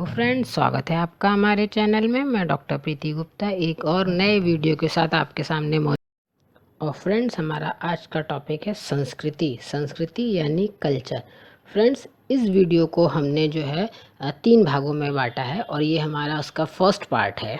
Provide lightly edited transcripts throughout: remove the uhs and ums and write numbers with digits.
Hello friends, स्वागत है आपका हमारे चैनल में। मैं डॉक्टर प्रीति गुप्ता एक और नए वीडियो के साथ आपके सामने मौजूद। और फ्रेंड्स, हमारा आज का टॉपिक है संस्कृति। संस्कृति यानी कल्चर। फ्रेंड्स, इस वीडियो को हमने जो है 3 भागों में बांटा है और ये हमारा उसका फर्स्ट पार्ट है।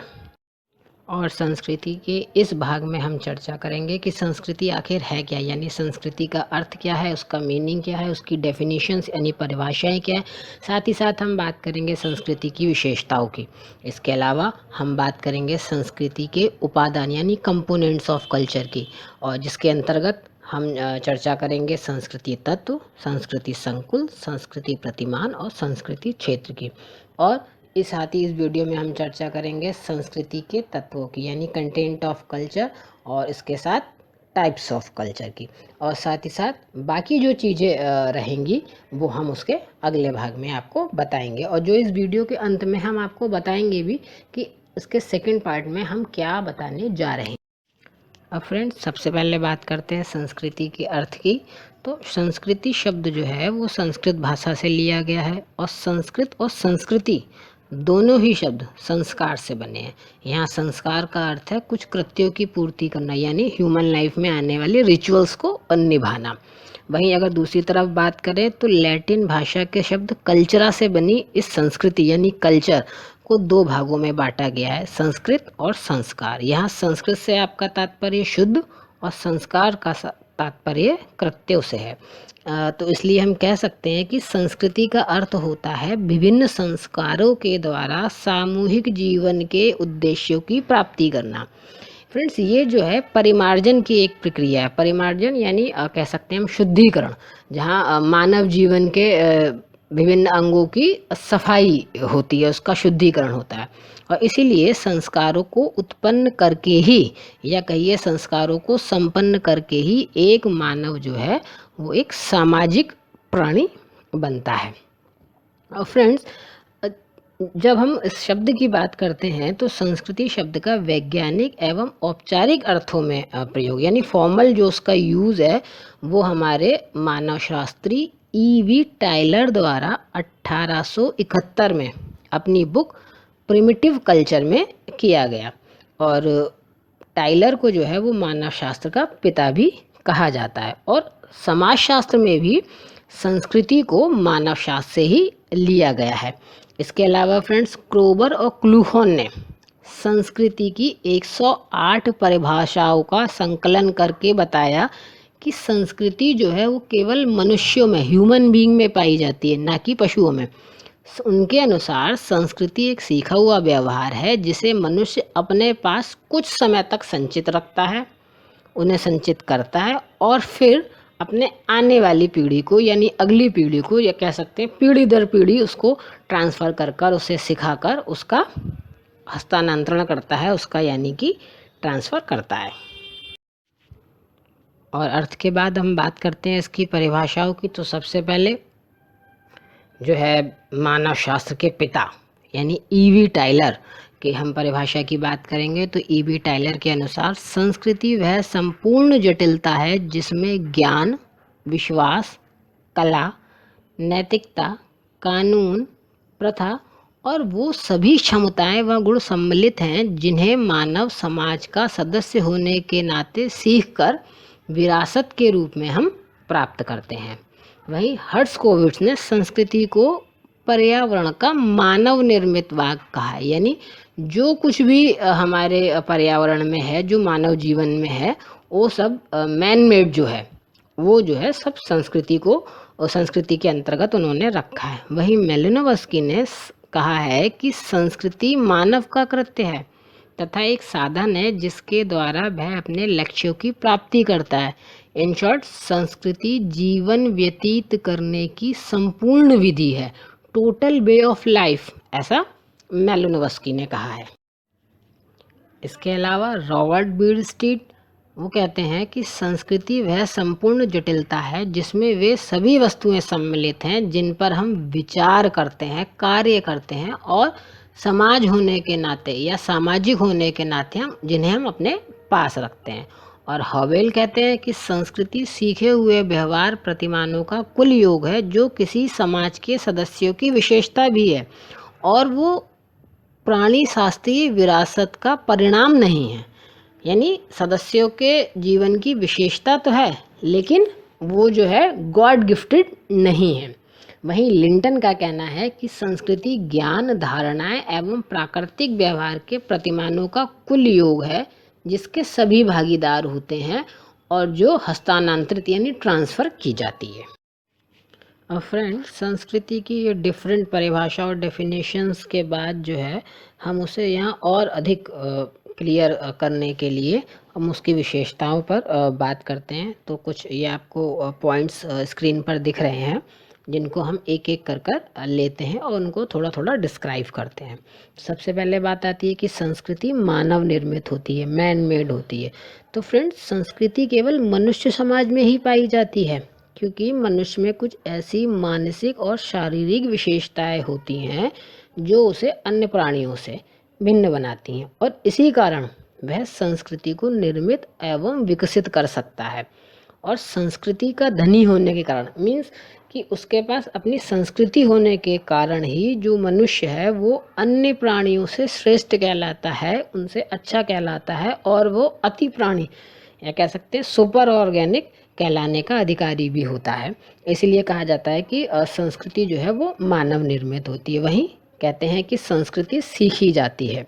और संस्कृति के इस भाग में हम चर्चा करेंगे कि संस्कृति आखिर है क्या, यानी संस्कृति का अर्थ क्या है, उसका मीनिंग क्या है, उसकी डेफिनेशंस यानी परिभाषाएं क्या है। साथ ही साथ हम बात करेंगे संस्कृति की विशेषताओं की। इसके अलावा हम बात करेंगे संस्कृति के उपादान यानी कंपोनेंट्स ऑफ कल्चर की, और जिसके अंतर्गत हम चर्चा करेंगे संस्कृति तत्व, संस्कृति संकुल, संस्कृति प्रतिमान और संस्कृति क्षेत्र की। और इस साथ ही इस वीडियो में हम चर्चा करेंगे संस्कृति के तत्वों की यानी कंटेंट ऑफ कल्चर, और इसके साथ टाइप्स ऑफ कल्चर की। और साथ ही साथ बाकी जो चीज़ें रहेंगी वो हम उसके अगले भाग में आपको बताएंगे, और जो इस वीडियो के अंत में हम आपको बताएंगे भी कि इसके सेकंड पार्ट में हम क्या बताने जा रहे हैं। अब फ्रेंड्स, सबसे पहले बात करते हैं संस्कृति के अर्थ की। तो संस्कृति शब्द जो है वो संस्कृत भाषा से लिया गया है, और संस्कृत और संस्कृति दोनों ही शब्द संस्कार से बने हैं। यहाँ संस्कार का अर्थ है कुछ कृत्यों की पूर्ति करना, यानी ह्यूमन लाइफ में आने वाले रिचुअल्स को निभाना। वहीं अगर दूसरी तरफ बात करें तो लैटिन भाषा के शब्द कल्चरा से बनी इस संस्कृति यानी कल्चर को 2 भागों में बांटा गया है, संस्कृत और संस्कार। यहाँ संस्कृत से आपका तात्पर्य शुद्ध और संस्कार का तात्पर्य कृत्यों से है। तो इसलिए हम कह सकते हैं कि संस्कृति का अर्थ होता है विभिन्न संस्कारों के द्वारा सामूहिक जीवन के उद्देश्यों की प्राप्ति करना। फ्रेंड्स, ये जो है परिमार्जन की एक प्रक्रिया है। परिमार्जन यानी कह सकते हैं हम शुद्धिकरण, जहाँ मानव जीवन के विभिन्न अंगों की सफाई होती है, उसका शुद्धिकरण होता है। और इसीलिए संस्कारों को उत्पन्न करके ही, या कहिए संस्कारों को संपन्न करके ही एक मानव जो है वो एक सामाजिक प्राणी बनता है। और फ्रेंड्स, जब हम इस शब्द की बात करते हैं तो संस्कृति शब्द का वैज्ञानिक एवं औपचारिक अर्थों में प्रयोग यानी फॉर्मल जो उसका यूज़ है वो हमारे मानवशास्त्री E.V. टाइलर द्वारा 1871 में अपनी बुक प्रिमिटिव कल्चर में किया गया। और टाइलर को जो है वो मानवशास्त्र का पिता भी कहा जाता है, और समाजशास्त्र में भी संस्कृति को मानवशास्त्र से ही लिया गया है। इसके अलावा फ्रेंड्स, क्रोबर और क्लूहोन ने संस्कृति की 108 परिभाषाओं का संकलन करके बताया कि संस्कृति जो है वो केवल मनुष्यों में, ह्यूमन बीइंग में पाई जाती है, ना कि पशुओं में। उनके अनुसार संस्कृति एक सीखा हुआ व्यवहार है जिसे मनुष्य अपने पास कुछ समय तक संचित रखता है, उन्हें संचित करता है, और फिर अपने आने वाली पीढ़ी को यानी अगली पीढ़ी को, या कह सकते हैं पीढ़ी दर पीढ़ी उसको ट्रांसफ़र कर कर, उसे सिखाकर उसका हस्तांतरण करता है, उसका यानी कि ट्रांसफ़र करता है। और अर्थ के बाद हम बात करते हैं इसकी परिभाषाओं की। तो सबसे पहले जो है मानव शास्त्र के पिता यानी E.V. टाइलर की हम परिभाषा की बात करेंगे तो E.V. टाइलर के अनुसार संस्कृति वह संपूर्ण जटिलता है जिसमें ज्ञान, विश्वास, कला, नैतिकता, कानून, प्रथा और वो सभी क्षमताएं व गुण सम्मिलित हैं जिन्हें मानव समाज का सदस्य होने के नाते सीखकर विरासत के रूप में हम प्राप्त करते हैं। वहीं हर्ट्ज़कोविट्ज़ ने संस्कृति को पर्यावरण का मानव निर्मित भाग कहा है, यानी जो कुछ भी हमारे पर्यावरण में है, जो मानव जीवन में है, वो सब मैन मेड जो है वो जो है सब संस्कृति को और संस्कृति के अंतर्गत उन्होंने रखा है। वहीं मेलिनोवस्की ने कहा है कि संस्कृति मानव का कृत्य है तथा एक साधन है जिसके द्वारा वह अपने लक्ष्यों की प्राप्ति करता है। इन शॉर्ट, संस्कृति जीवन व्यतीत करने की संपूर्ण विधि है, टोटल वे ऑफ लाइफ, ऐसा मेलिनोवस्की ने कहा है। इसके अलावा रॉबर्ट बीडस्टीड वो कहते हैं कि संस्कृति वह संपूर्ण जटिलता है जिसमें वे सभी वस्तुएं सम्मिलित हैं जिन पर हम विचार करते हैं, कार्य करते हैं, और समाज होने के नाते या सामाजिक होने के नाते हम जिन्हें हम अपने पास रखते हैं। और हवेल कहते हैं कि संस्कृति सीखे हुए व्यवहार प्रतिमानों का कुल योग है जो किसी समाज के सदस्यों की विशेषता भी है, और वो प्राणी शास्त्रीय विरासत का परिणाम नहीं है। यानी सदस्यों के जीवन की विशेषता तो है, लेकिन वो जो है गॉड गिफ्टेड नहीं है। वहीं लिंटन का कहना है कि संस्कृति ज्ञान, धारणाएं एवं प्राकृतिक व्यवहार के प्रतिमानों का कुल योग है, जिसके सभी भागीदार होते हैं और जो हस्तांतरित यानी ट्रांसफ़र की जाती है। और फ्रेंड, संस्कृति की ये डिफरेंट परिभाषा और डेफिनेशंस के बाद जो है हम उसे यहाँ और अधिक क्लियर करने के लिए हम उसकी विशेषताओं पर बात करते हैं। तो कुछ ये आपको पॉइंट्स स्क्रीन पर दिख रहे हैं, जिनको हम एक एक कर लेते हैं और उनको थोड़ा थोड़ा डिस्क्राइब करते हैं। सबसे पहले बात आती है कि संस्कृति मानव निर्मित होती है, मैन मेड होती है। तो फ्रेंड्स, संस्कृति केवल मनुष्य समाज में ही पाई जाती है, क्योंकि मनुष्य में कुछ ऐसी मानसिक और शारीरिक विशेषताएं होती हैं जो उसे अन्य प्राणियों से भिन्न बनाती हैं, और इसी कारण वह संस्कृति को निर्मित एवं विकसित कर सकता है। और संस्कृति का धनी होने के कारण मीन्स कि उसके पास अपनी संस्कृति होने के कारण ही जो मनुष्य है वो अन्य प्राणियों से श्रेष्ठ कहलाता है, उनसे अच्छा कहलाता है, और वो अति प्राणी या कह सकते हैं सुपर ऑर्गेनिक कहलाने का अधिकारी भी होता है। इसलिए कहा जाता है कि संस्कृति जो है वो मानव निर्मित होती है। वहीं कहते हैं कि संस्कृति सीखी जाती है।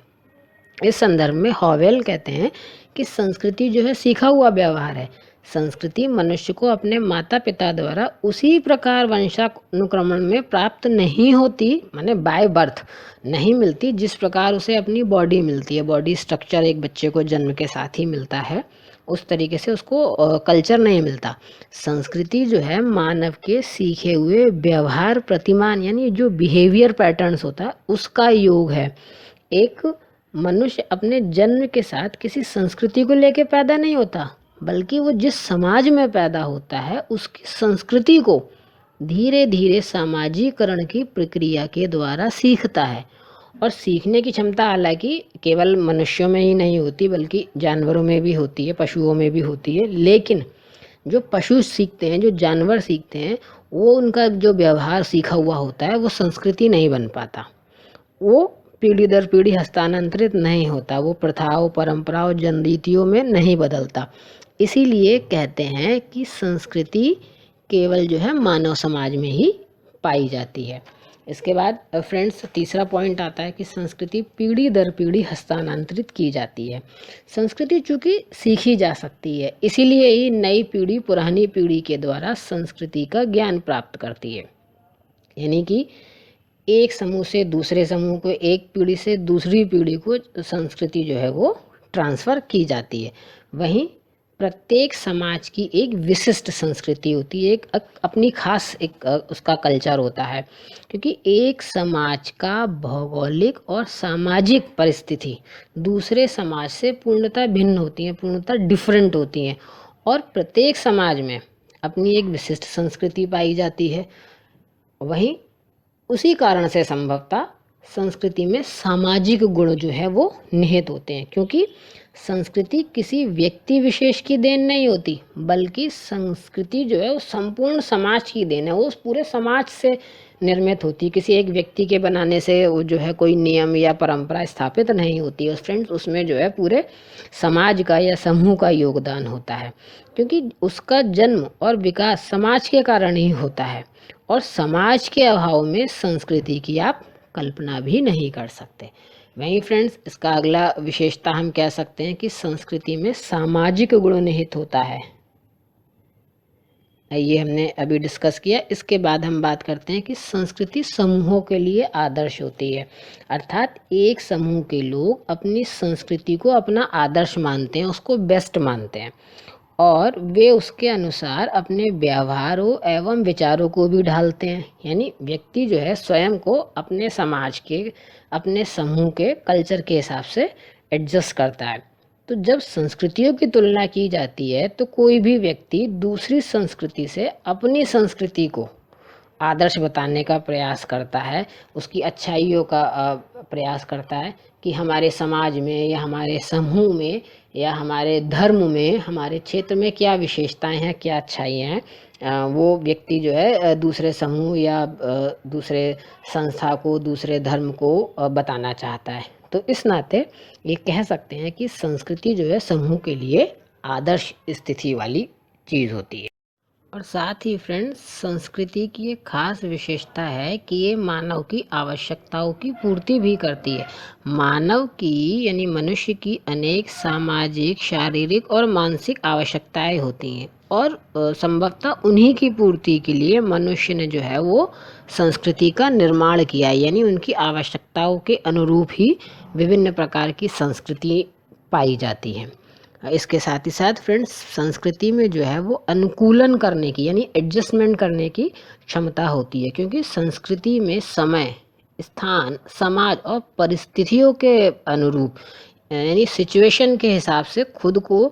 इस संदर्भ में हॉवेल कहते हैं कि संस्कृति जो है सीखा हुआ व्यवहार है। संस्कृति मनुष्य को अपने माता पिता द्वारा उसी प्रकार वंशानुक्रमण में प्राप्त नहीं होती, माने बाय बर्थ नहीं मिलती, जिस प्रकार उसे अपनी बॉडी मिलती है। बॉडी स्ट्रक्चर एक बच्चे को जन्म के साथ ही मिलता है, उस तरीके से उसको कल्चर नहीं मिलता। संस्कृति जो है मानव के सीखे हुए व्यवहार प्रतिमान यानी जो बिहेवियर पैटर्न्स होता है उसका योग है। एक मनुष्य अपने जन्म के साथ किसी संस्कृति को लेकर पैदा नहीं होता, बल्कि वो जिस समाज में पैदा होता है उसकी संस्कृति को धीरे धीरे सामाजिकरण की प्रक्रिया के द्वारा सीखता है। और सीखने की क्षमता हालांकि केवल मनुष्यों में ही नहीं होती, बल्कि जानवरों में भी होती है, पशुओं में भी होती है। लेकिन जो पशु सीखते हैं, जो जानवर सीखते हैं, वो उनका जो व्यवहार सीखा हुआ होता है वो संस्कृति नहीं बन पाता, वो पीढ़ी दर पीढ़ी हस्तांतरित नहीं होता, वो प्रथाओं, परंपराओं, जनरीतियों में नहीं बदलता। इसीलिए कहते हैं कि संस्कृति केवल जो है मानव समाज में ही पाई जाती है। इसके बाद फ्रेंड्स तीसरा पॉइंट आता है कि संस्कृति पीढ़ी दर पीढ़ी हस्तांतरित की जाती है। संस्कृति चूँकि सीखी जा सकती है, इसीलिए ही नई पीढ़ी पुरानी पीढ़ी के द्वारा संस्कृति का ज्ञान प्राप्त करती है। यानी कि एक समूह से दूसरे समूह को, एक पीढ़ी से दूसरी पीढ़ी को संस्कृति जो है वो ट्रांसफ़र की जाती है। वहीं प्रत्येक समाज की एक विशिष्ट संस्कृति होती है, एक अपनी खास एक उसका कल्चर होता है, क्योंकि एक समाज का भौगोलिक और सामाजिक परिस्थिति दूसरे समाज से पूर्णतः भिन्न होती हैं, पूर्णतः डिफरेंट होती हैं, और प्रत्येक समाज में अपनी एक विशिष्ट संस्कृति पाई जाती है। वहीं उसी कारण से संभवतः संस्कृति में सामाजिक गुण जो है वो निहित होते हैं, क्योंकि संस्कृति किसी व्यक्ति विशेष की देन नहीं होती, बल्कि संस्कृति जो है वो संपूर्ण समाज की देन है, वो उस पूरे समाज से निर्मित होती है। किसी एक व्यक्ति के बनाने से वो जो है कोई नियम या परंपरा स्थापित नहीं होती है फ्रेंड्स, उसमें जो है पूरे समाज का या समूह का योगदान होता है, क्योंकि उसका जन्म और विकास समाज के कारण ही होता है, और समाज के अभाव में संस्कृति की आप कल्पना भी नहीं कर सकते। वहीं फ्रेंड्स इसका अगला विशेषता हम कह सकते हैं कि संस्कृति में सामाजिक गुण निहित होता है। ये हमने अभी डिस्कस किया। इसके बाद हम बात करते हैं कि संस्कृति समूहों के लिए आदर्श होती है, अर्थात एक समूह के लोग अपनी संस्कृति को अपना आदर्श मानते हैं, उसको बेस्ट मानते हैं, और वे उसके अनुसार अपने व्यवहारों एवं विचारों को भी ढालते हैं। यानी व्यक्ति जो है स्वयं को अपने समाज के, अपने समूह के कल्चर के हिसाब से एडजस्ट करता है। तो जब संस्कृतियों की तुलना की जाती है तो कोई भी व्यक्ति दूसरी संस्कृति से अपनी संस्कृति को आदर्श बताने का प्रयास करता है, उसकी अच्छाइयों का प्रयास करता है कि हमारे समाज में या हमारे समूह में या हमारे धर्म में, हमारे क्षेत्र में क्या विशेषताएं हैं, क्या अच्छाइयाँ हैं, वो व्यक्ति जो है दूसरे समूह या दूसरे संस्था को, दूसरे धर्म को बताना चाहता है। तो इस नाते ये कह सकते हैं कि संस्कृति जो है समूह के लिए आदर्श स्थिति वाली चीज़ होती है। और साथ ही फ्रेंड्स, संस्कृति की एक खास विशेषता है कि ये मानव की आवश्यकताओं की पूर्ति भी करती है। मानव की यानी मनुष्य की अनेक सामाजिक, शारीरिक और मानसिक आवश्यकताएं होती हैं और संभवतः उन्हीं की पूर्ति के लिए मनुष्य ने जो है वो संस्कृति का निर्माण किया है, यानी उनकी आवश्यकताओं के अनुरूप ही विभिन्न प्रकार की संस्कृति पाई जाती है। इसके साथ ही साथ फ्रेंड्स, संस्कृति में जो है वो अनुकूलन करने की यानी एडजस्टमेंट करने की क्षमता होती है, क्योंकि संस्कृति में समय, स्थान, समाज और परिस्थितियों के अनुरूप यानी सिचुएशन के हिसाब से खुद को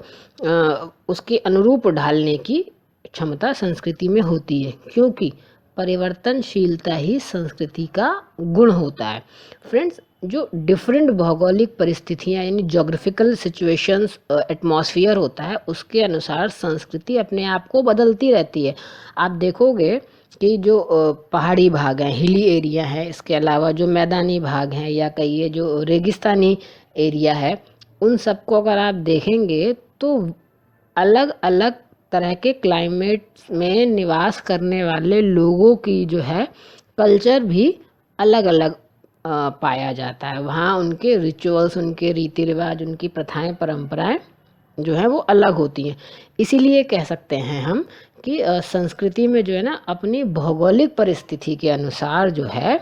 उसके अनुरूप ढालने की क्षमता संस्कृति में होती है, क्योंकि परिवर्तनशीलता ही संस्कृति का गुण होता है। फ्रेंड्स, जो डिफरेंट भौगोलिक परिस्थितियाँ यानी जोग्राफिकल सिचुएशंस, एटमॉस्फेयर होता है, उसके अनुसार संस्कृति अपने आप को बदलती रहती है। आप देखोगे कि जो पहाड़ी भाग हैं, हिली एरिया है, इसके अलावा जो मैदानी भाग हैं या कहिए जो रेगिस्तानी एरिया है, उन सबको अगर आप देखेंगे तो अलग अलग तरह के क्लाइमेट में निवास करने वाले लोगों की जो है कल्चर भी अलग अलग पाया जाता है। वहाँ उनके रिचुअल्स, उनके रीति रिवाज, उनकी प्रथाएं, परंपराएं जो है वो अलग होती हैं। इसीलिए कह सकते हैं हम कि संस्कृति में जो है ना अपनी भौगोलिक परिस्थिति के अनुसार जो है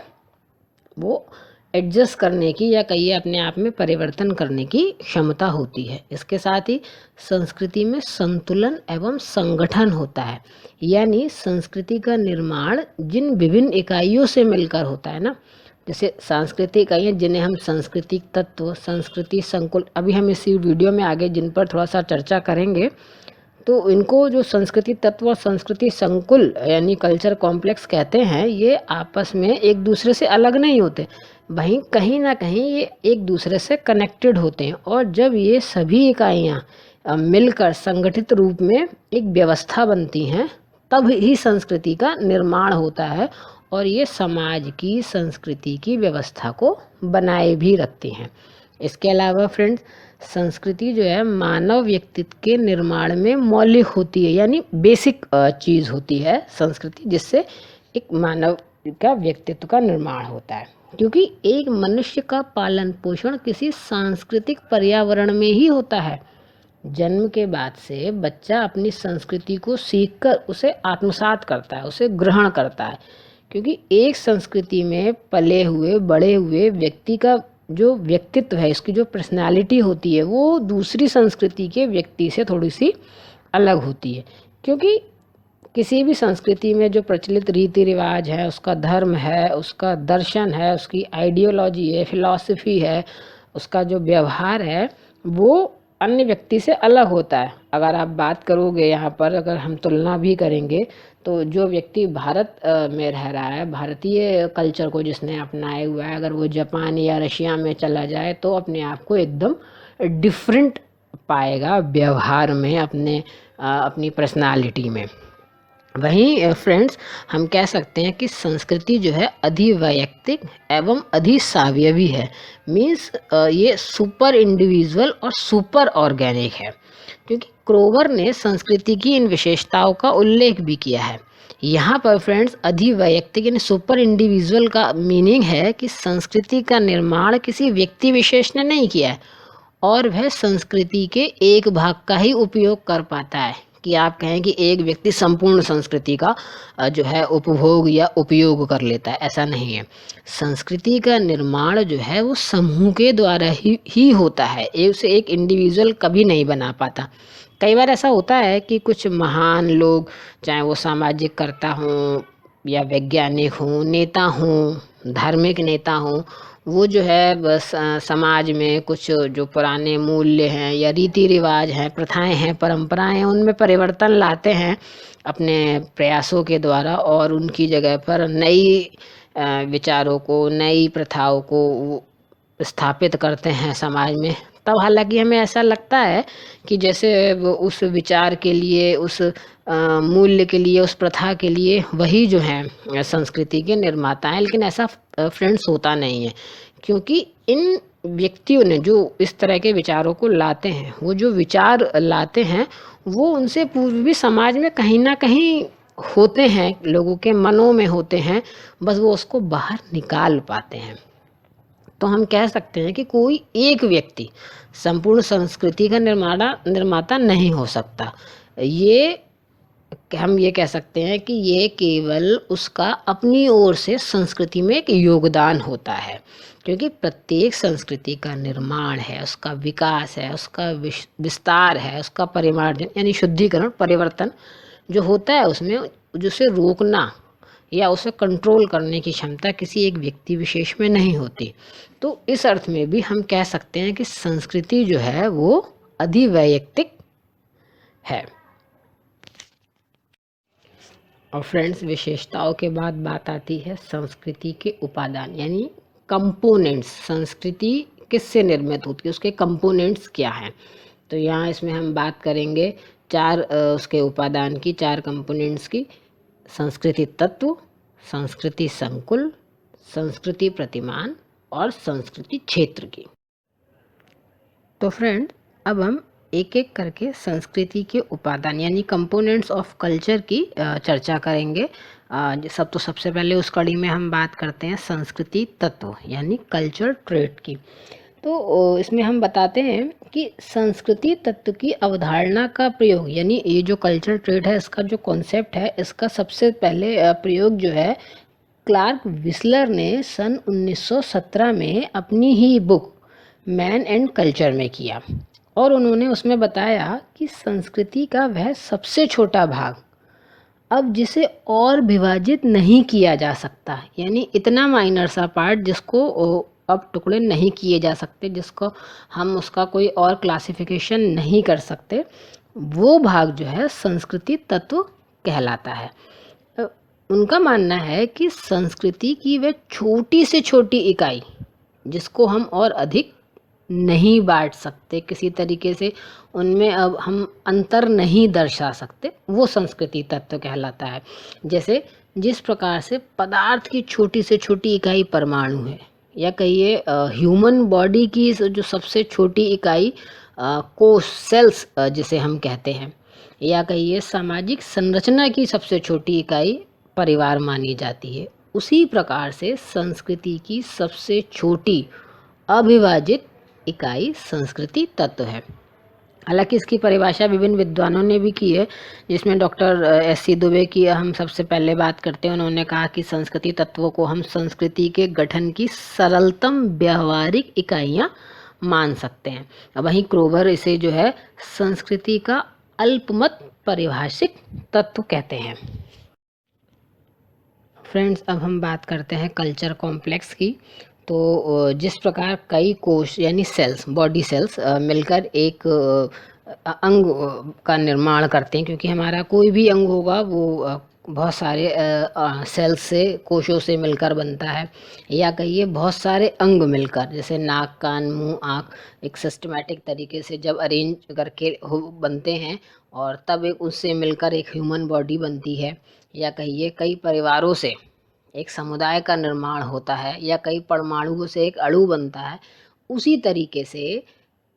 वो एडजस्ट करने की या कहिए अपने आप में परिवर्तन करने की क्षमता होती है। इसके साथ ही संस्कृति में संतुलन एवं संगठन होता है, यानी संस्कृति का निर्माण जिन विभिन्न इकाइयों से मिलकर होता है ना, जैसे सांस्कृतिक इकाइयाँ जिन्हें हम सांस्कृतिक तत्व, संस्कृति संकुल, अभी हम इसी वीडियो में आगे जिन पर थोड़ा सा चर्चा करेंगे, तो इनको जो संस्कृति तत्व और संस्कृति संकुल यानी कल्चर कॉम्प्लेक्स कहते हैं, ये आपस में एक दूसरे से अलग नहीं होते, वहीं कहीं ना कहीं ये एक दूसरे से कनेक्टेड होते हैं। और जब ये सभी इकाइयाँ मिलकर संगठित रूप में एक व्यवस्था बनती हैं, तब ही संस्कृति का निर्माण होता है और ये समाज की, संस्कृति की व्यवस्था को बनाए भी रखती हैं। इसके अलावा फ्रेंड्स, संस्कृति जो है मानव व्यक्तित्व के निर्माण में मौलिक होती है, यानी बेसिक चीज़ होती है संस्कृति, जिससे एक मानव का व्यक्तित्व का निर्माण होता है। क्योंकि एक मनुष्य का पालन पोषण किसी सांस्कृतिक पर्यावरण में ही होता है। जन्म के बाद से बच्चा अपनी संस्कृति को सीखकर उसे आत्मसात करता है, उसे ग्रहण करता है, क्योंकि एक संस्कृति में पले हुए, बड़े हुए व्यक्ति का जो व्यक्तित्व है, इसकी जो पर्सनालिटी होती है, वो दूसरी संस्कृति के व्यक्ति से थोड़ी सी अलग होती है। क्योंकि किसी भी संस्कृति में जो प्रचलित रीति रिवाज है, उसका धर्म है, उसका दर्शन है, उसकी आइडियोलॉजी है, फिलॉसफी है, उसका जो व्यवहार है, वो अन्य व्यक्ति से अलग होता है। अगर आप बात करोगे यहाँ पर, अगर हम तुलना भी करेंगे, तो जो व्यक्ति भारत में रह रहा है, भारतीय कल्चर को जिसने अपनाया हुआ है, अगर वो जापान या रशिया में चला जाए तो अपने आप को एकदम डिफरेंट पाएगा व्यवहार में, अपनी पर्सनालिटी में। वहीं फ्रेंड्स, हम कह सकते हैं कि संस्कृति जो है अधिवैयक्तिक एवं अधिसावयवी है। मीन्स ये सुपर इंडिविजुअल और सुपर ऑर्गेनिक है, क्योंकि क्रोवर ने संस्कृति की इन विशेषताओं का उल्लेख भी किया है। यहाँ पर फ्रेंड्स, अधिवैयक्तिक यानी सुपर इंडिविजुअल का मीनिंग है कि संस्कृति का निर्माण किसी व्यक्ति विशेष ने नहीं किया है और वह संस्कृति के एक भाग का ही उपयोग कर पाता है। कि आप कहें कि एक व्यक्ति संपूर्ण संस्कृति का जो है उपभोग या उपयोग कर लेता है, ऐसा नहीं है। संस्कृति का निर्माण जो है वो समूह के द्वारा ही होता है, एक से एक इंडिविजुअल कभी नहीं बना पाता। कई बार ऐसा होता है कि कुछ महान लोग, चाहे वो सामाजिक कर्ता हों या वैज्ञानिक हों, नेता हों, धार्मिक नेता हों, वो जो है बस समाज में कुछ जो पुराने मूल्य हैं या रीति रिवाज हैं, प्रथाएं हैं, परंपराएं हैं, उनमें परिवर्तन लाते हैं अपने प्रयासों के द्वारा और उनकी जगह पर नई विचारों को, नई प्रथाओं को स्थापित करते हैं समाज में, तब हालांकि हमें ऐसा लगता है कि जैसे वो उस विचार के लिए, उस मूल्य के लिए, उस प्रथा के लिए वही जो हैं संस्कृति के निर्माता हैं। लेकिन ऐसा फ्रेंड्स होता नहीं है, क्योंकि इन व्यक्तियों ने जो इस तरह के विचारों को लाते हैं, वो जो विचार लाते हैं वो उनसे पूर्व भी समाज में कहीं ना कहीं होते हैं, लोगों के मनों में होते हैं, बस वो उसको बाहर निकाल पाते हैं। तो हम कह सकते हैं कि कोई एक व्यक्ति संपूर्ण संस्कृति का निर्माता नहीं हो सकता। ये हम ये कह सकते हैं कि ये केवल उसका अपनी ओर से संस्कृति में एक योगदान होता है, क्योंकि प्रत्येक संस्कृति का निर्माण है, उसका विकास है, उसका विस्तार है, उसका परिमार्जन यानी शुद्धिकरण, परिवर्तन जो होता है उसमें, जिसे रोकना या उसे कंट्रोल करने की क्षमता किसी एक व्यक्ति विशेष में नहीं होती। तो इस अर्थ में भी हम कह सकते हैं कि संस्कृति जो है वो अधिवैयक्तिक है। और फ्रेंड्स, विशेषताओं के बाद बात आती है संस्कृति के उपादान यानी कंपोनेंट्स। संस्कृति किससे निर्मित होती है, उसके कंपोनेंट्स क्या हैं। तो यहाँ इसमें हम बात करेंगे चार उसके उपादान की, चार कंपोनेंट्स की। संस्कृति तत्व, संस्कृति संकुल, संस्कृति प्रतिमान और संस्कृति क्षेत्र की। तो फ्रेंड, अब हम एक एक करके संस्कृति के उपादान यानी कंपोनेंट्स ऑफ कल्चर की चर्चा करेंगे। सबसे पहले उस कड़ी में हम बात करते हैं संस्कृति तत्व यानी कल्चर ट्रेट की। तो इसमें हम बताते हैं कि संस्कृति तत्व की अवधारणा का प्रयोग यानी ये जो कल्चर ट्रेट है, इसका जो कॉन्सेप्ट है, इसका सबसे पहले प्रयोग जो है क्लार्क विस्लर ने सन 1917 में अपनी ही बुक मैन एंड कल्चर में किया। और उन्होंने उसमें बताया कि संस्कृति का वह सबसे छोटा भाग अब जिसे और विभाजित नहीं किया जा सकता, यानी इतना माइनर सा पार्ट जिसको अब टुकड़े नहीं किए जा सकते, जिसको हम उसका कोई और क्लासिफिकेशन नहीं कर सकते, वो भाग जो है संस्कृति तत्व कहलाता है। उनका मानना है कि संस्कृति की वह छोटी से छोटी इकाई जिसको हम और अधिक नहीं बांट सकते, किसी तरीके से उनमें अब हम अंतर नहीं दर्शा सकते, वो संस्कृति तत्व कहलाता है। जैसे जिस प्रकार से पदार्थ की छोटी से छोटी इकाई परमाणु है, या कहिए ह्यूमन बॉडी की जो सबसे छोटी इकाई कोश, सेल्स जिसे हम कहते हैं, या कहिए सामाजिक संरचना की सबसे छोटी इकाई परिवार मानी जाती है, उसी प्रकार से संस्कृति की सबसे छोटी अविभाजित इकाई संस्कृति तत्व है। हालांकि इसकी परिभाषा विभिन्न विद्वानों ने भी की है, जिसमें डॉक्टर एस.सी. दुबे की हम सबसे पहले बात करते हैं। उन्होंने कहा कि संस्कृति तत्वों को हम संस्कृति के गठन की सरलतम व्यवहारिक इकाइयां मान सकते हैं। अब वहीं क्रोवर इसे जो है संस्कृति का अल्पमत परिभाषिक तत्व कहते हैं। फ्रेंड्स, अब हम बात करते हैं कल्चर कॉम्प्लेक्स की। तो जिस प्रकार कई कोश यानी सेल्स, बॉडी सेल्स मिलकर एक अंग का निर्माण करते हैं, क्योंकि हमारा कोई भी अंग होगा वो बहुत सारे सेल्स से, कोशों से मिलकर बनता है, या कहिए बहुत सारे अंग मिलकर, जैसे नाक, कान, मुंह, आँख एक सिस्टमैटिक तरीके से जब अरेंज करके बनते हैं, और तब एक उससे मिलकर एक ह्यूमन बॉडी बनती है। या कहिए कई परिवारों से एक समुदाय का निर्माण होता है, या कई परमाणुओं से एक अणु बनता है। उसी तरीके से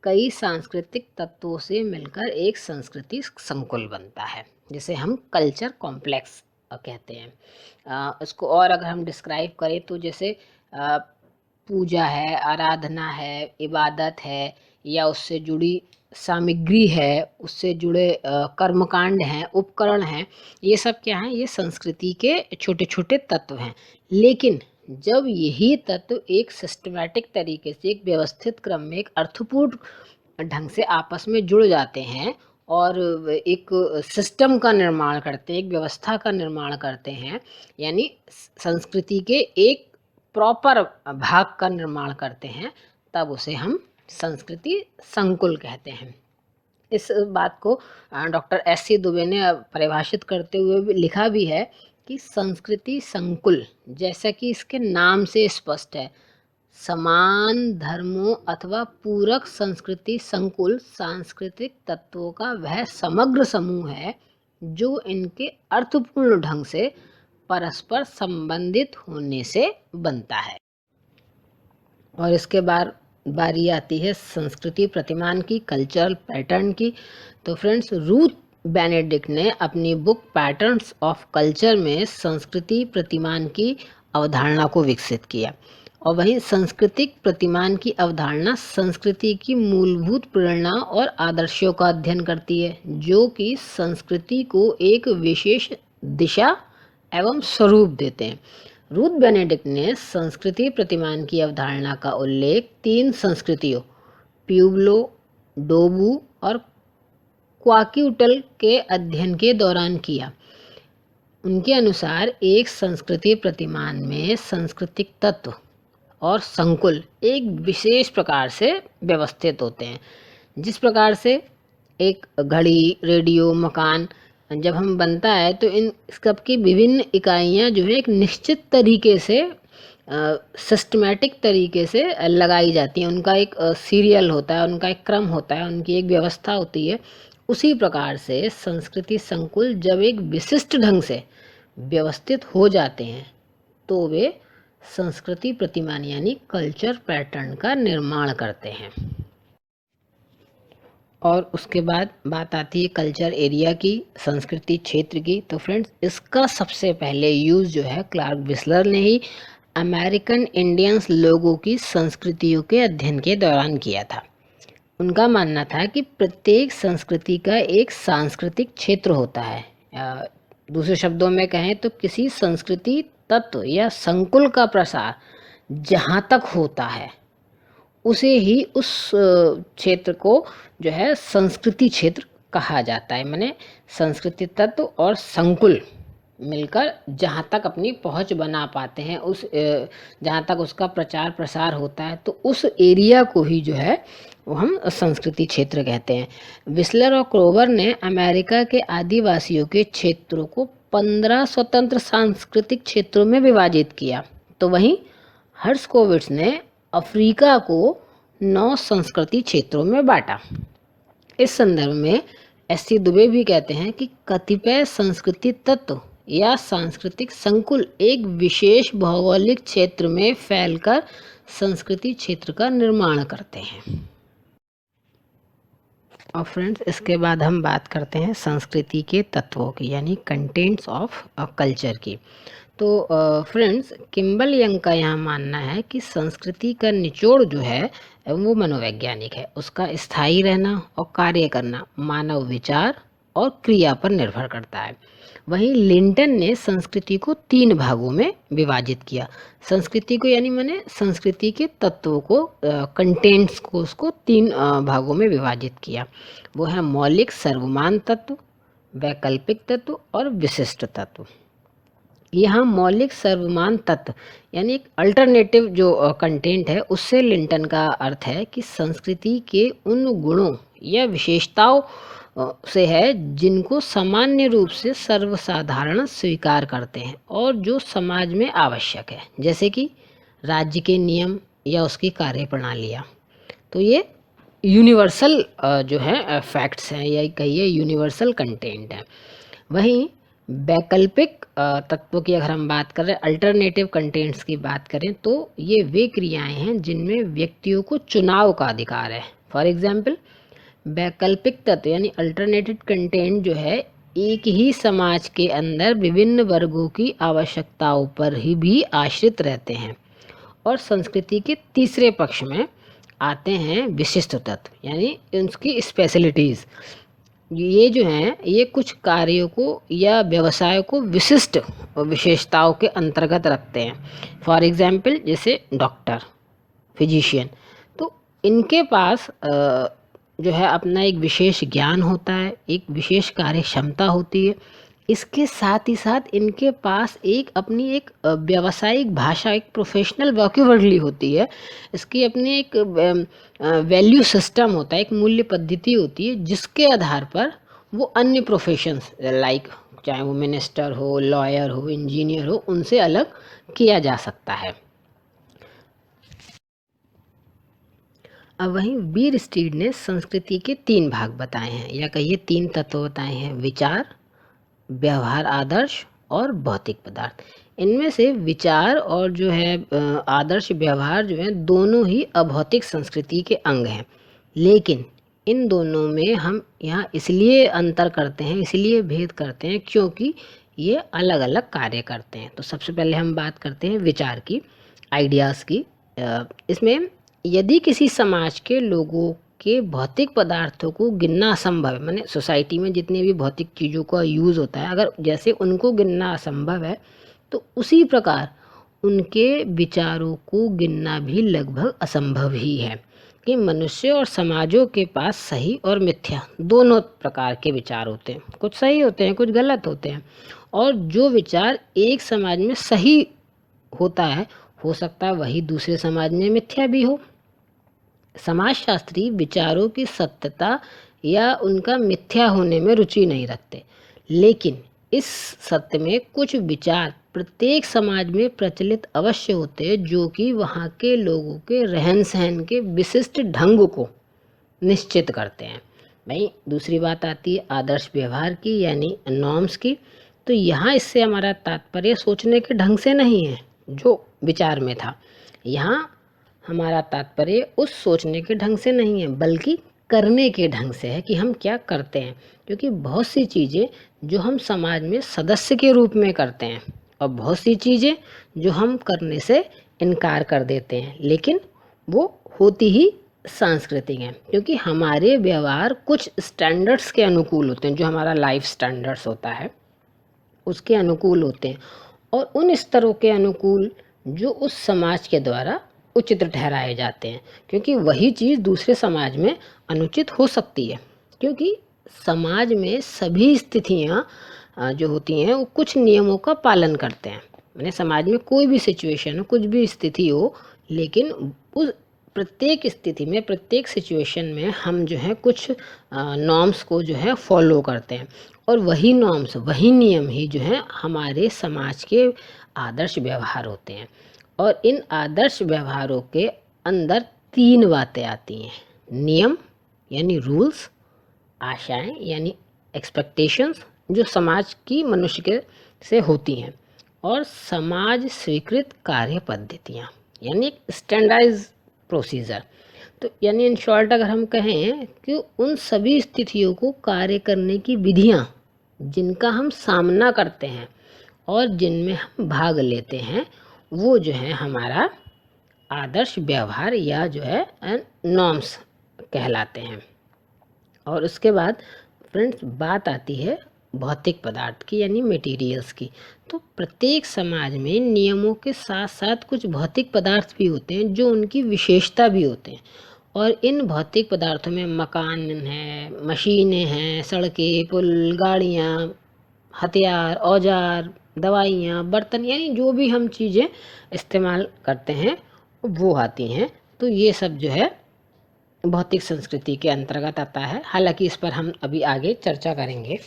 कई सांस्कृतिक तत्वों से मिलकर एक संस्कृति संकुल बनता है, जिसे हम कल्चर कॉम्प्लेक्स कहते हैं। इसको और अगर हम डिस्क्राइब करें तो जैसे पूजा है, आराधना है, इबादत है, या उससे जुड़ी सामग्री है, उससे जुड़े कर्मकांड हैं, उपकरण हैं, ये सब क्या हैं, ये संस्कृति के छोटे छोटे तत्व हैं। लेकिन जब यही तत्व एक सिस्टमैटिक तरीके से, एक व्यवस्थित क्रम में, एक अर्थपूर्ण ढंग से आपस में जुड़ जाते हैं और एक सिस्टम का निर्माण करते हैं, एक व्यवस्था का निर्माण करते हैं, यानी संस्कृति के एक प्रॉपर भाग का निर्माण करते हैं, तब उसे हम संस्कृति संकुल कहते हैं। इस बात को डॉक्टर एस.सी. दुबे ने परिभाषित करते हुए भी लिखा भी है कि संस्कृति संकुल, जैसा कि इसके नाम से स्पष्ट है, समान धर्मों अथवा पूरक संस्कृति संकुल सांस्कृतिक तत्वों का वह समग्र समूह है जो इनके अर्थपूर्ण ढंग से परस्पर संबंधित होने से बनता है। और इसके बाद बारी आती है संस्कृति प्रतिमान की, कल्चरल पैटर्न की। तो फ्रेंड्स, रूथ बेनेडिक्ट ने अपनी बुक पैटर्न्स ऑफ कल्चर में संस्कृति प्रतिमान की अवधारणा को विकसित किया। और वहीं सांस्कृतिक प्रतिमान की अवधारणा संस्कृति की मूलभूत प्रेरणा और आदर्शों का अध्ययन करती है, जो कि संस्कृति को एक विशेष दिशा एवं स्वरूप देते हैं। रूथ बेनेडिक्ट ने संस्कृति प्रतिमान की अवधारणा का उल्लेख 3 संस्कृतियों प्यूब्लो, डोबू और क्वाक्यूटल के अध्ययन के दौरान किया। उनके अनुसार एक संस्कृति प्रतिमान में सांस्कृतिक तत्व और संकुल एक विशेष प्रकार से व्यवस्थित होते हैं। जिस प्रकार से एक घड़ी, रेडियो, मकान जब हम बनता है तो इन सब की विभिन्न इकाइयाँ जो है एक निश्चित तरीके से सिस्टमैटिक तरीके से लगाई जाती हैं। उनका एक सीरियल होता है, उनका एक क्रम होता है, उनकी एक व्यवस्था होती है। उसी प्रकार से संस्कृति संकुल जब एक विशिष्ट ढंग से व्यवस्थित हो जाते हैं तो वे संस्कृति प्रतिमान यानी कल्चर पैटर्न का निर्माण करते हैं। और उसके बाद बात आती है कल्चर एरिया की, संस्कृति क्षेत्र की। तो फ्रेंड्स, इसका सबसे पहले यूज़ जो है क्लार्क विस्लर ने ही अमेरिकन इंडियंस लोगों की संस्कृतियों के अध्ययन के दौरान किया था। उनका मानना था कि प्रत्येक संस्कृति का एक सांस्कृतिक क्षेत्र होता है। दूसरे शब्दों में कहें तो किसी संस्कृति तत्व या संकुल का प्रसार जहाँ तक होता है उसे ही उस क्षेत्र को जो है संस्कृति क्षेत्र कहा जाता है। माने संस्कृति तत्व और संकुल मिलकर जहाँ तक अपनी पहुँच बना पाते हैं, उस जहाँ तक उसका प्रचार प्रसार होता है, तो उस एरिया को ही जो है वो हम संस्कृति क्षेत्र कहते हैं। विस्लर और क्रोवर ने अमेरिका के आदिवासियों के क्षेत्रों को 15 स्वतंत्र सांस्कृतिक क्षेत्रों में विभाजित किया। तो वहीं हर्शकोविट्ज ने अफ्रीका को 9 संस्कृति क्षेत्रों में बांटा। इस संदर्भ में एस.सी. दुबे भी कहते हैं कि कतिपय संस्कृति तत्व या सांस्कृतिक संकुल एक विशेष भौगोलिक क्षेत्र में फैलकर संस्कृति क्षेत्र का निर्माण करते हैं। और फ्रेंड्स, इसके बाद हम बात करते हैं संस्कृति के तत्वों की यानी कंटेंट्स ऑफ कल्चर की। तो फ्रेंड्स, किम्बल यंग का यहाँ मानना है कि संस्कृति का निचोड़ जो है वो मनोवैज्ञानिक है। उसका स्थायी रहना और कार्य करना मानव विचार और क्रिया पर निर्भर करता है। वहीं लिंटन ने संस्कृति को 3 भागों में विभाजित किया। संस्कृति को यानी मैंने संस्कृति के तत्वों को, कंटेंट्स को, उसको 3 भागों में विभाजित किया। वो है मौलिक सर्वमान्य तत्व, वैकल्पिक तत्व और विशिष्ट तत्व। यहाँ मौलिक सर्वमान्य तत्व यानी एक अल्टरनेटिव जो कंटेंट है, उससे लिंटन का अर्थ है कि संस्कृति के उन गुणों या विशेषताओं से है जिनको सामान्य रूप से सर्वसाधारण स्वीकार करते हैं और जो समाज में आवश्यक है, जैसे कि राज्य के नियम या उसकी कार्यप्रणालियाँ। तो ये यूनिवर्सल जो है फैक्ट्स हैं या कहिए यूनिवर्सल कंटेंट है। वहीं वैकल्पिक तत्वों की अगर हम बात करें, अल्टरनेटिव कंटेंट्स की बात करें, तो ये वे क्रियाएं हैं जिनमें व्यक्तियों को चुनाव का अधिकार है। फॉर एग्जाम्पल, वैकल्पिक तत्व यानी अल्टरनेटिव कंटेंट जो है एक ही समाज के अंदर विभिन्न वर्गों की आवश्यकताओं पर ही भी आश्रित रहते हैं। और संस्कृति के तीसरे पक्ष में आते हैं विशिष्ट तत्व यानी उनकी स्पेशलिटीज़। ये जो हैं ये कुछ कार्यों को या व्यवसाय को विशिष्ट विशेषताओं के अंतर्गत रखते हैं। फॉर एग्जाम्पल, जैसे डॉक्टर, फिजिशियन, तो इनके पास जो है अपना एक विशेष ज्ञान होता है, एक विशेष कार्य क्षमता होती है। इसके साथ ही साथ इनके पास एक अपनी एक व्यावसायिक भाषा, एक प्रोफेशनल वोकैब्युलरी होती है। इसकी अपनी एक वैल्यू सिस्टम होता है, एक मूल्य पद्धति होती है जिसके आधार पर वो अन्य प्रोफेशंस लाइक चाहे वो मिनिस्टर हो, लॉयर हो, इंजीनियर हो, उनसे अलग किया जा सकता है। अब वहीं बीर स्टीड ने संस्कृति के 3 भाग बताए हैं, या कहिए 3 तत्व बताए हैं: विचार, व्यवहार आदर्श और भौतिक पदार्थ। इनमें से विचार और जो है आदर्श व्यवहार जो है, दोनों ही अभौतिक संस्कृति के अंग हैं। लेकिन इन दोनों में हम यहाँ इसलिए अंतर करते हैं, इसलिए भेद करते हैं, क्योंकि ये अलग अलग कार्य करते हैं। तो सबसे पहले हम बात करते हैं विचार की, आइडियाज़ की। इसमें यदि किसी समाज के लोगों के भौतिक पदार्थों को गिनना असंभव है, माने सोसाइटी में जितनी भी भौतिक चीज़ों का यूज़ होता है, अगर जैसे उनको गिनना असंभव है, तो उसी प्रकार उनके विचारों को गिनना भी लगभग असंभव ही है। कि मनुष्य और समाजों के पास सही और मिथ्या दोनों प्रकार के विचार होते हैं, कुछ सही होते हैं, कुछ गलत होते हैं। और जो विचार एक समाज में सही होता है, हो सकता है वही दूसरे समाज में मिथ्या भी हो। समाजशास्त्री विचारों की सत्यता या उनका मिथ्या होने में रुचि नहीं रखते, लेकिन इस सत्य में कुछ विचार प्रत्येक समाज में प्रचलित अवश्य होते हैं, जो कि वहाँ के लोगों के रहन सहन के विशिष्ट ढंग को निश्चित करते हैं। भाई दूसरी बात आती है आदर्श व्यवहार की, यानी नॉर्म्स की। तो यहाँ इससे हमारा तात्पर्य सोचने के ढंग से नहीं है जो विचार में था, यहाँ हमारा तात्पर्य उस सोचने के ढंग से नहीं है, बल्कि करने के ढंग से है कि हम क्या करते हैं। क्योंकि बहुत सी चीज़ें जो हम समाज में सदस्य के रूप में करते हैं, और बहुत सी चीज़ें जो हम करने से इनकार कर देते हैं, लेकिन वो होती ही सांस्कृतिक हैं। क्योंकि हमारे व्यवहार कुछ स्टैंडर्ड्स के अनुकूल होते हैं, जो हमारा लाइफ स्टैंडर्ड्स होता है उसके अनुकूल होते हैं, और उन स्तरों के अनुकूल जो उस समाज के द्वारा उचित ठहराए जाते हैं। क्योंकि वही चीज़ दूसरे समाज में अनुचित हो सकती है, क्योंकि समाज में सभी स्थितियाँ जो होती हैं वो कुछ नियमों का पालन करते हैं। मैंने समाज में कोई भी सिचुएशन हो, कुछ भी स्थिति हो, लेकिन उस प्रत्येक स्थिति में, प्रत्येक सिचुएशन में हम जो है कुछ नॉर्म्स को जो है फॉलो करते हैं, और वही नॉर्म्स, वही नियम ही जो है हमारे समाज के आदर्श व्यवहार होते हैं। और इन आदर्श व्यवहारों के अंदर 3 बातें आती हैं: नियम यानी रूल्स, आशाएं यानी एक्सपेक्टेशंस जो समाज की मनुष्य के से होती हैं, और समाज स्वीकृत कार्य पद्धतियाँ यानी स्टैंडर्डाइज प्रोसीजर। तो यानी इन शॉर्ट अगर हम कहें कि उन सभी स्थितियों को कार्य करने की विधियाँ जिनका हम सामना करते हैं और जिनमें हम भाग लेते हैं, वो जो है हमारा आदर्श व्यवहार या जो है नॉर्म्स कहलाते हैं। और उसके बाद फ्रेंड्स बात आती है भौतिक पदार्थ की, यानी मटेरियल्स की। तो प्रत्येक समाज में नियमों के साथ साथ कुछ भौतिक पदार्थ भी होते हैं जो उनकी विशेषता भी होते हैं। और इन भौतिक पदार्थों में मकान हैं, मशीनें हैं, सड़कें, पुल, गाड़ियाँ, हथियार, औजार, दवाइयाँ, बर्तन, यानी जो भी हम चीज़ें इस्तेमाल करते हैं वो आती हैं। तो ये सब जो है भौतिक संस्कृति के अंतर्गत आता है। हालांकि इस पर हम अभी आगे चर्चा करेंगे।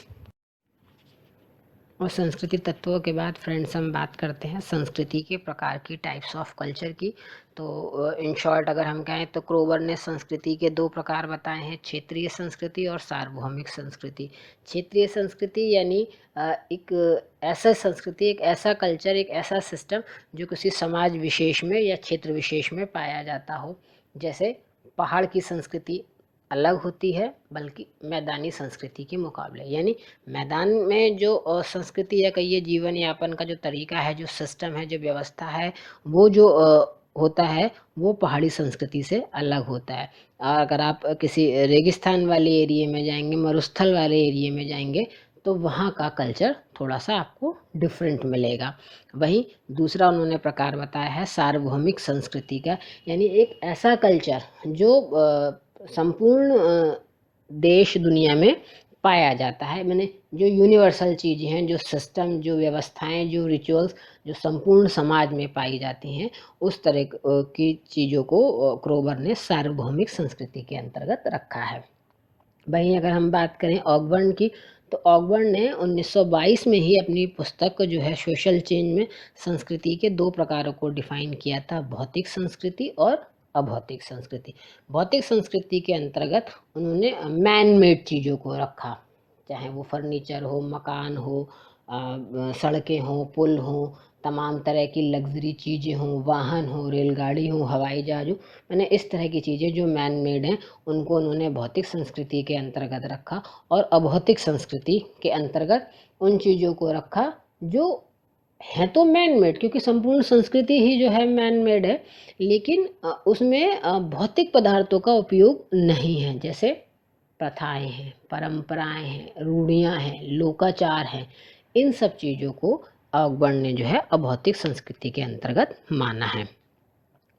और संस्कृति तत्वों के बाद फ्रेंड्स हम बात करते हैं संस्कृति के प्रकार की, टाइप्स ऑफ कल्चर की। तो इन शॉर्ट अगर हम कहें तो क्रोवर ने संस्कृति के 2 प्रकार बताए हैं: क्षेत्रीय संस्कृति और सार्वभौमिक संस्कृति। क्षेत्रीय संस्कृति यानी एक ऐसा संस्कृति, एक ऐसा कल्चर, एक ऐसा सिस्टम जो किसी समाज विशेष में या क्षेत्र विशेष में पाया जाता हो। जैसे पहाड़ की संस्कृति अलग होती है बल्कि मैदानी संस्कृति के मुकाबले, यानी मैदान में जो संस्कृति या कहिए जीवन यापन का जो तरीका है, जो सिस्टम है, जो व्यवस्था है, वो जो होता है वो पहाड़ी संस्कृति से अलग होता है। अगर आप किसी रेगिस्तान वाले एरिया में जाएंगे, मरुस्थल वाले एरिया में जाएंगे, तो वहाँ का कल्चर थोड़ा सा आपको डिफरेंट मिलेगा। वहीं दूसरा उन्होंने प्रकार बताया है सार्वभौमिक संस्कृति का, यानी एक ऐसा कल्चर जो संपूर्ण देश दुनिया में पाया जाता है। मैंने जो यूनिवर्सल चीज़ें हैं, जो सिस्टम, जो व्यवस्थाएं, जो रिचुअल्स जो संपूर्ण समाज में पाई जाती हैं, उस तरह की चीज़ों को क्रोवर ने सार्वभौमिक संस्कृति के अंतर्गत रखा है। वहीं अगर हम बात करें ऑकबर्न की, तो ऑकबर्न ने 1922 में ही अपनी पुस्तक जो है सोशल चेंज में संस्कृति के 2 प्रकारों को डिफाइन किया था: भौतिक संस्कृति और अभौतिक संस्कृति। भौतिक संस्कृति के अंतर्गत उन्होंने मैन मेड चीज़ों को रखा, चाहे वो फर्नीचर हो, मकान हो, सड़कें हों, पुल हों, तमाम तरह की लग्जरी चीज़ें हों, वाहन हो, रेलगाड़ी हो, हवाई जहाज हो, मैंने इस तरह की चीज़ें जो मैन मेड हैं उनको उन्होंने भौतिक संस्कृति के अंतर्गत रखा। और अभौतिक संस्कृति के अंतर्गत उन चीज़ों को रखा जो है तो मैन मेड, क्योंकि संपूर्ण संस्कृति ही जो है मैन मेड है, लेकिन उसमें भौतिक पदार्थों का उपयोग नहीं है, जैसे प्रथाएं हैं, परंपराएं हैं, रूढ़ियां हैं, लोकाचार हैं। इन सब चीज़ों को अकबर ने जो है अभौतिक संस्कृति के अंतर्गत माना है।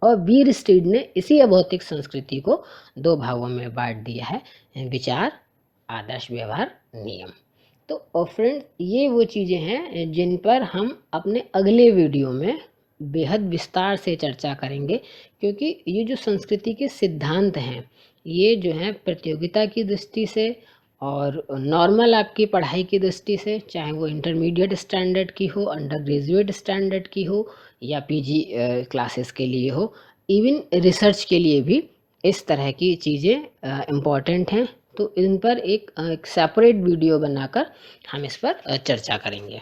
और वीर स्टीड ने इसी अभौतिक संस्कृति को दो भागों में बांट दिया है, विचार, आदर्श, व्यवहार, नियम। तो फ्रेंड्स, ये वो चीज़ें हैं जिन पर हम अपने अगले वीडियो में बेहद विस्तार से चर्चा करेंगे, क्योंकि ये जो संस्कृति के सिद्धांत हैं ये जो हैं प्रतियोगिता की दृष्टि से और नॉर्मल आपकी पढ़ाई की दृष्टि से, चाहे वो इंटरमीडिएट स्टैंडर्ड की हो, अंडर ग्रेजुएट स्टैंडर्ड की हो, या पीजी क्लासेस के लिए हो, इवन रिसर्च के लिए भी इस तरह की चीज़ें इम्पॉर्टेंट हैं। तो इन पर एक सेपरेट वीडियो बनाकर हम इस पर चर्चा करेंगे।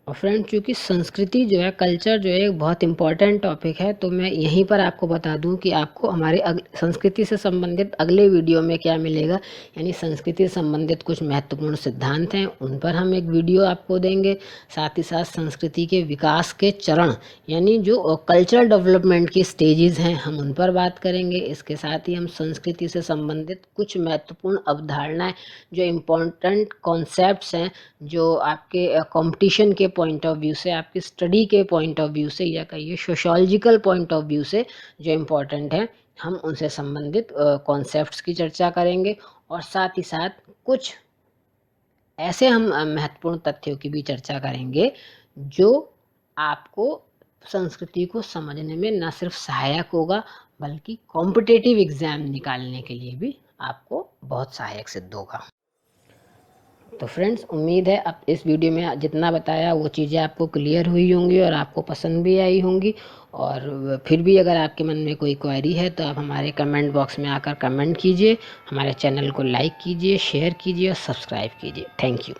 और फ्रेंड, चूँकि संस्कृति जो है, कल्चर जो है, एक बहुत इम्पॉर्टेंट टॉपिक है, तो मैं यहीं पर आपको बता दूं कि आपको हमारे संस्कृति से संबंधित अगले वीडियो में क्या मिलेगा। यानी संस्कृति से संबंधित कुछ महत्वपूर्ण सिद्धांत हैं, उन पर हम एक वीडियो आपको देंगे। साथ ही साथ संस्कृति के विकास के चरण, यानी जो कल्चरल डेवलपमेंट की स्टेजेस हैं, हम उन पर बात करेंगे। इसके साथ ही हम संस्कृति से संबंधित कुछ महत्वपूर्ण अवधारणाएँ, जो इम्पोर्टेंट कॉन्सेप्ट्स हैं, जो आपके कंपटीशन के पॉइंट ऑफ व्यू से, आपकी स्टडी के पॉइंट ऑफ व्यू से, या कहिए सोशोलॉजिकल पॉइंट ऑफ व्यू से जो इम्पोर्टेंट है, हम उनसे संबंधित कॉन्सेप्ट्स की चर्चा करेंगे। और साथ ही साथ कुछ ऐसे हम महत्वपूर्ण तथ्यों की भी चर्चा करेंगे जो आपको संस्कृति को समझने में न सिर्फ सहायक होगा, बल्कि कॉम्पिटिटिव एग्ज़ाम निकालने के लिए भी आपको बहुत सहायक सिद्ध होगा। तो फ्रेंड्स, उम्मीद है अब इस वीडियो में जितना बताया वो चीज़ें आपको क्लियर हुई होंगी और आपको पसंद भी आई होंगी। और फिर भी अगर आपके मन में कोई क्वेरी है तो आप हमारे कमेंट बॉक्स में आकर कमेंट कीजिए, हमारे चैनल को लाइक कीजिए, शेयर कीजिए और सब्सक्राइब कीजिए। Thank you.